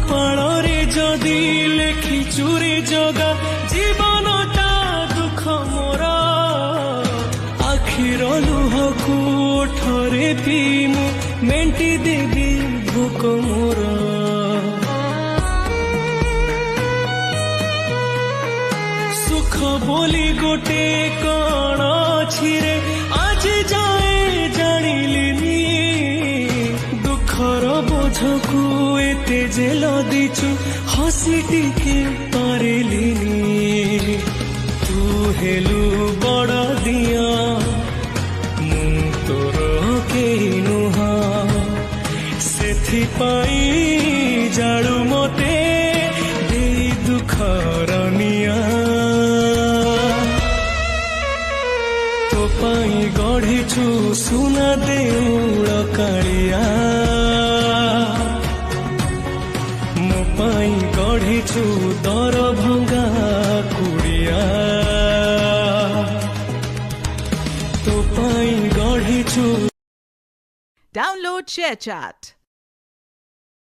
କପାଳରେ ଯଦି ଲେଖିଛୁ ରେ ଜଗା ଜୀବନଟା ଦୁଃଖ ମୋର ଆଖିର ଲୁହକୁ ଓଠରେ ପିଇ ମୁଁ ମେଣ୍ଟି ଦେବି ଭୋକ ମୋର ସୁଖ ବୋଲି ଗୋଟେ କଣ ଅଛି ରେ ଆଜି ଯାଏ ଜାଣିଲିନି ଦୁଃଖର ବୋଝକୁ ଏତେ ଯେ ଲଦିଛୁ ହସି ଟିକେ ପାରିଲିନି ତୁ ହେଲୁ ବଡ଼ ଦିଅ ମୁଁ ତୋର କେହି ନୁହଁ ସେଥିପାଇଁ ଜାଳୁ ମତେ ଦେଇ ଦୁଃଖର ନିଆଁ ତୋ ପାଇଁ ଗଢ଼ିଛୁ ସୁନା ଦେଉଳ କାଳିଆ ମୋ ପାଇଁ ଗଢ଼ିଛୁ ଦରଭଙ୍ଗା କୁଡ଼ିଆ ତୋ ପାଇଁ ଗଢ଼ିଛୁ Download ShareChat.